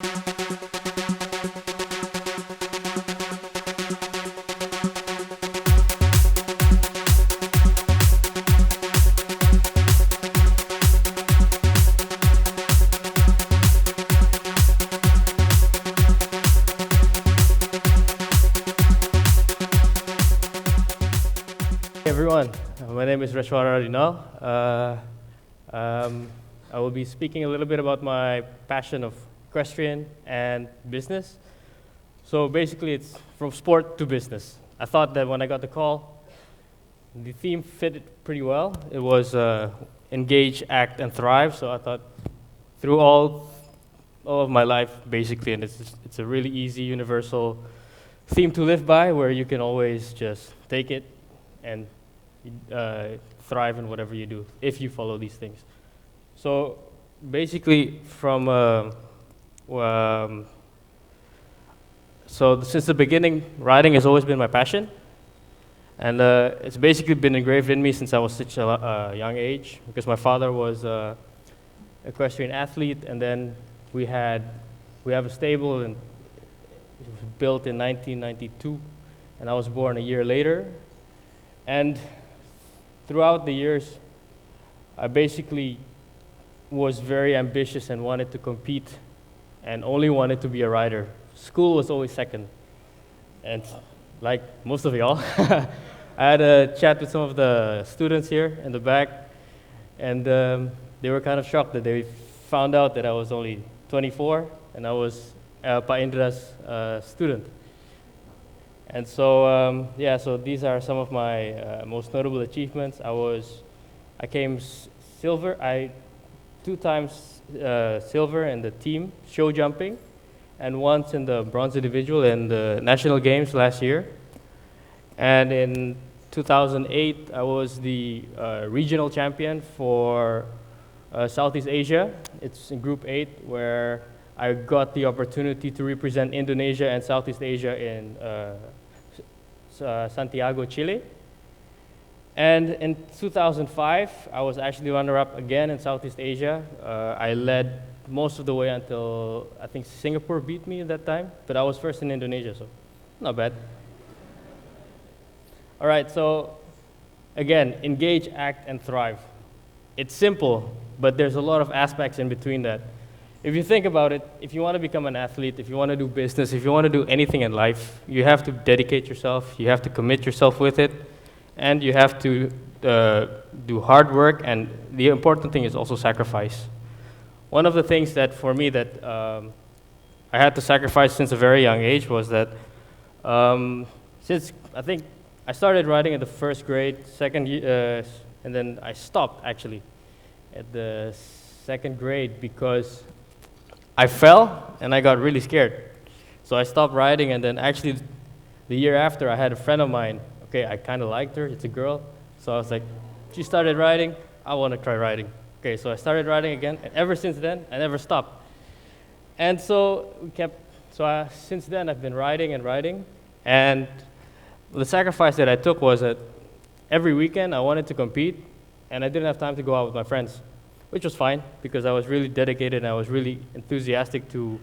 Everyone, my name is Reshwara A. I will be speaking a little bit about my passion of equestrian and business. So basically it's from sport to business. I thought that when I got the call, the theme fitted pretty well. It was engage, act, and thrive. So I thought through all of my life, basically, and it's a really easy, universal theme to live by, where you can always just take it and thrive in whatever you do, if you follow these things. So basically since the beginning, riding has always been my passion. And it's basically been engraved in me since I was such a young age, because my father was an equestrian athlete, and then we have a stable, and it was built in 1992, and I was born a year later. And throughout the years, I basically was very ambitious and wanted to compete and only wanted to be a rider. School was always second. And like most of y'all, I had a chat with some of the students here in the back, and they were kind of shocked that they found out that I was only 24 and I was Pa Indra's student. And so, so these are some of my most notable achievements. I came silver, 2 times silver in the team show jumping, and once in the bronze individual in the national games last year. And in 2008, I was the regional champion for Southeast Asia. It's in Group 8, where I got the opportunity to represent Indonesia and Southeast Asia in Santiago, Chile. And in 2005, I was actually runner-up again in Southeast Asia. I led most of the way until, I think Singapore beat me at that time, but I was first in Indonesia, so not bad. All right, so again, engage, act, and thrive. It's simple, but there's a lot of aspects in between that. If you think about it, if you want to become an athlete, if you want to do business, if you want to do anything in life, you have to dedicate yourself, you have to commit yourself with it, and you have to do hard work, and the important thing is also sacrifice. One of the things that for me that I had to sacrifice since a very young age was that since I think I started riding in the first grade, second year, and then I stopped actually at the second grade because I fell and I got really scared. So I stopped riding, and then actually the year after I had a friend of mine. Okay, I kind of liked her, it's a girl. So I was like, she started riding, I want to try riding. Okay, so I started riding again, and ever since then, I never stopped. And so since then I've been riding and riding, and the sacrifice that I took was that every weekend I wanted to compete, and I didn't have time to go out with my friends, which was fine, because I was really dedicated and I was really enthusiastic to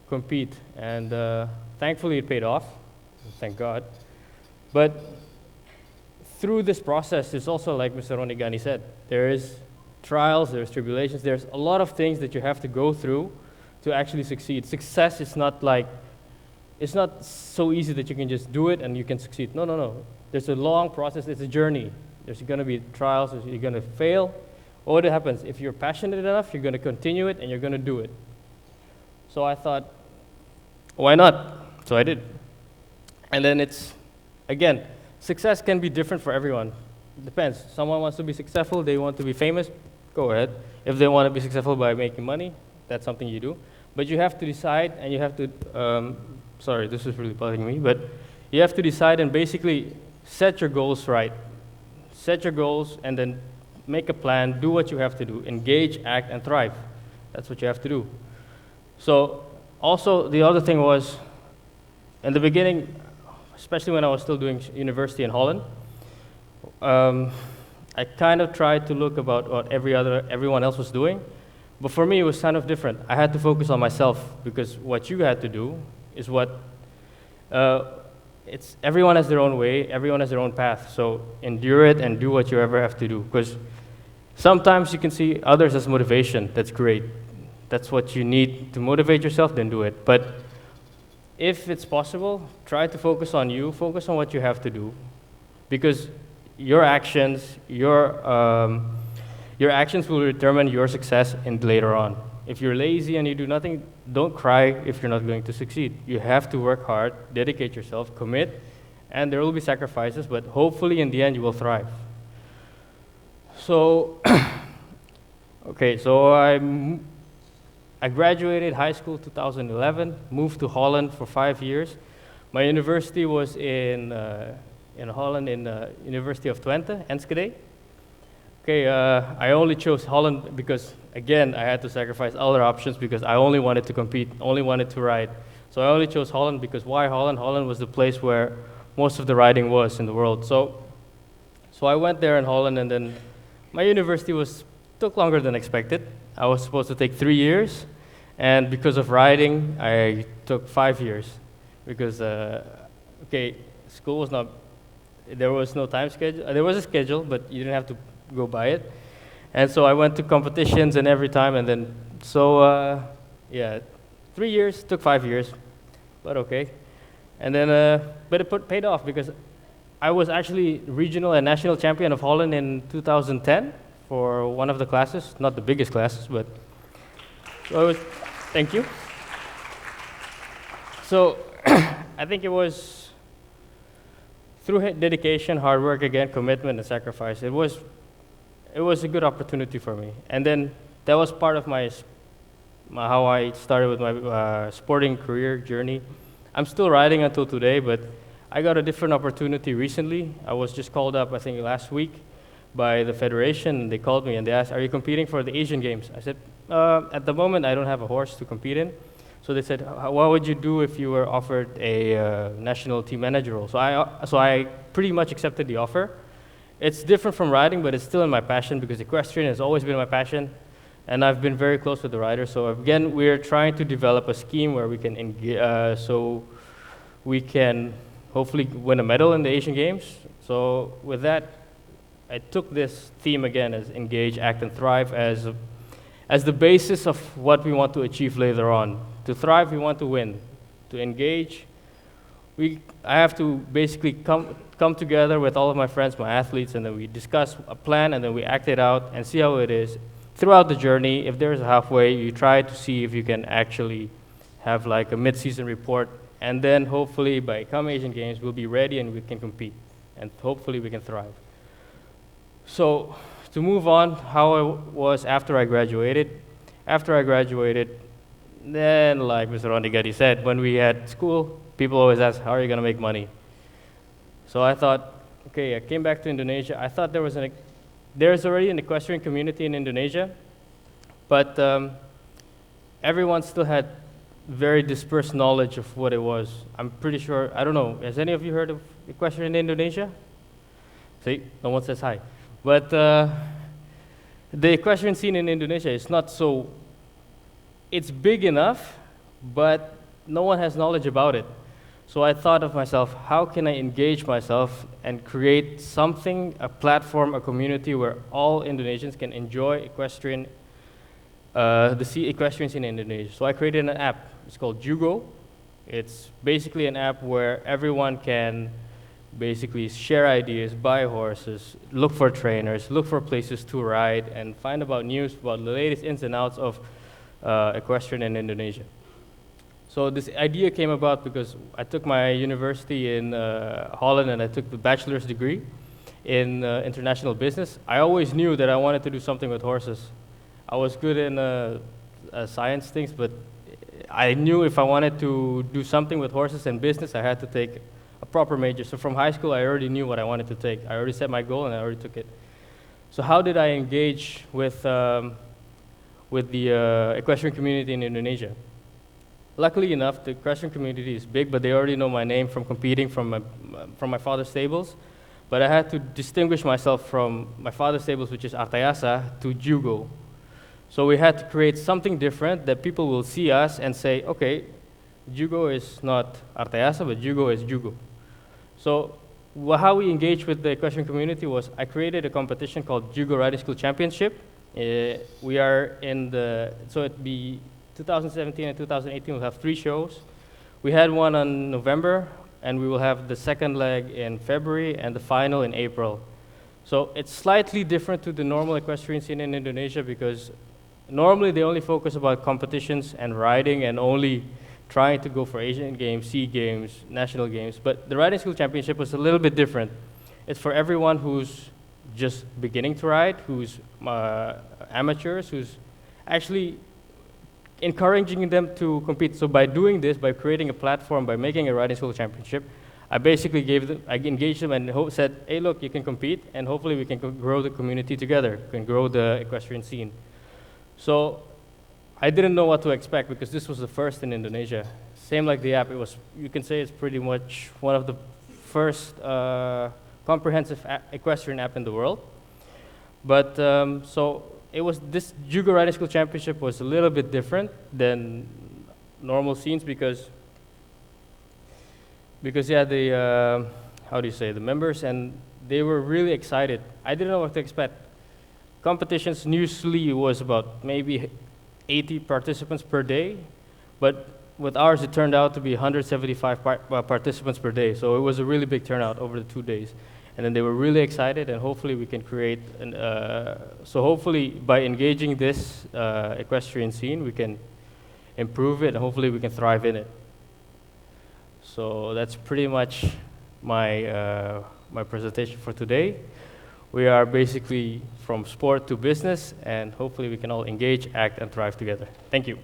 compete. And thankfully it paid off, thank God. But through this process, it's also like Mr. Ronigani said, there is trials, there's tribulations, there's a lot of things that you have to go through to actually succeed. Success is not like, it's not so easy that you can just do it and you can succeed. No. There's a long process, it's a journey. There's gonna be trials, you're gonna fail. What happens? If you're passionate enough, you're gonna continue it and you're gonna do it. So I thought, why not? So I did. And then again, success can be different for everyone. It depends. Someone wants to be successful, they want to be famous, go ahead. If they want to be successful by making money, that's something you do. But you have to decide, and you have to, sorry, this is really bothering me, but you have to decide and basically set your goals right. Set your goals and then make a plan, do what you have to do, engage, act, and thrive. That's what you have to do. So also the other thing was, in the beginning, especially when I was still doing university in Holland, I kind of tried to look about what everyone else was doing, But for me, it was kind of different. I had to focus on myself because what you had to do is what, it's everyone has their own way, everyone has their own path. So endure it and do what you ever have to do. Because sometimes you can see others as motivation. That's great. That's what you need to motivate yourself, then do it. But if it's possible, try to focus on you, focus on what you have to do. Because your actions, your actions will determine your success and later on. If you're lazy and you do nothing, don't cry if you're not going to succeed. You have to work hard, dedicate yourself, commit, and there will be sacrifices, but hopefully in the end you will thrive. So, okay, so I graduated high school 2011, moved to Holland for 5 years. My university was in Holland, in the University of Twente, Enschede. Okay, I only chose Holland because, again, I had to sacrifice other options because I only wanted to compete, only wanted to ride. So I only chose Holland because why Holland? Holland was the place where most of the riding was in the world. So I went there in Holland, and then my university took longer than expected. I was supposed to take 3 years, and because of riding, I took 5 years. Because, okay, school was not, there was no time schedule. There was a schedule, but you didn't have to go by it. And so I went to competitions and every time, and then, so, yeah, 3 years, took 5 years, but okay. And then, but it paid off because I was actually regional and national champion of Holland in 2010 for one of the classes, not the biggest classes, but, so it was, thank you. So, I think it was through dedication, hard work again, commitment and sacrifice, it was a good opportunity for me. And then that was part of how I started with my sporting career journey. I'm still riding until today, but I got a different opportunity recently. I was just called up, I think last week, by the federation, and they called me and they asked, are you competing for the Asian Games? I said, at the moment I don't have a horse to compete in. So they said, what would you do if you were offered a national team manager role? So I pretty much accepted the offer. It's different from riding, but it's still in my passion because equestrian has always been my passion, and I've been very close with the riders. So again, we're trying to develop a scheme where we can so we can hopefully win a medal in the Asian Games. So with that, I took this theme again as engage, act, and thrive as the basis of what we want to achieve later on. To thrive, we want to win. To engage, I have to basically come together with all of my friends, my athletes, and then we discuss a plan, and then we act it out and see how it is. Throughout the journey, if there's a halfway, you try to see if you can actually have like a mid-season report, and then hopefully by come Asian Games, we'll be ready and we can compete, and hopefully we can thrive. So to move on, how I was after I graduated. After I graduated, then like Mr. Rondigadi said, when we had school, people always ask, how are you going to make money? So I thought, okay, I came back to Indonesia. I thought there's already an equestrian community in Indonesia, but everyone still had very dispersed knowledge of what it was. I'm pretty sure, I don't know, has any of you heard of equestrian in Indonesia? See, no one says hi. But the equestrian scene in Indonesia is not so, it's big enough, but no one has knowledge about it. So I thought of myself, how can I engage myself and create something, a platform, a community where all Indonesians can enjoy equestrian, the equestrian scene in Indonesia. So I created an app. It's called Djiugo. It's basically an app where everyone can basically share ideas, buy horses, look for trainers, look for places to ride, and find about news about the latest ins and outs of equestrian in Indonesia. So this idea came about because I took my university in Holland and I took the bachelor's degree in international business. I always knew that I wanted to do something with horses. I was good in science things, but I knew if I wanted to do something with horses and business, I had to take a proper major. So from high school, I already knew what I wanted to take. I already set my goal and I already took it. So how did I engage with the equestrian community in Indonesia? Luckily enough, the equestrian community is big, but they already know my name from competing from my father's stables. But I had to distinguish myself from my father's stables, which is Artayasa, to Djiugo. So we had to create something different that people will see us and say, okay, Djiugo is not Artayasa, but Djiugo is Djiugo. So how we engaged with the equestrian community was I created a competition called Djiugo Riding School Championship. We are in the, so it'd be 2017 and 2018, we'll have 3 shows. We had one on November, and we will have the second leg in February and the final in April. So it's slightly different to the normal equestrian scene in Indonesia because normally they only focus about competitions and riding and only trying to go for Asian Games, SEA Games, National Games. But the Riding School Championship was a little bit different. It's for everyone who's just beginning to ride, who's amateurs, who's actually encouraging them to compete. So by doing this, by creating a platform, by making a Riding School Championship, I basically I engaged them and said, hey, look, you can compete, and hopefully we can grow the community together, can grow the equestrian scene. So I didn't know what to expect because this was the first in Indonesia. Same like the app, it was, you can say it's pretty much one of the first comprehensive equestrian app in the world. But so it was, this Djiugo Riding School Championship was a little bit different than normal scenes because yeah, the, how do you say, the members, and they were really excited. I didn't know what to expect. Competitions usually was about maybe 80 participants per day, but with ours it turned out to be 175 participants per day, so it was a really big turnout over the 2 days. And then they were really excited, and hopefully we can create, so hopefully by engaging this equestrian scene, we can improve it, and hopefully we can thrive in it. So that's pretty much my, my presentation for today. We are basically from sport to business, and hopefully we can all engage, act, and thrive together. Thank you.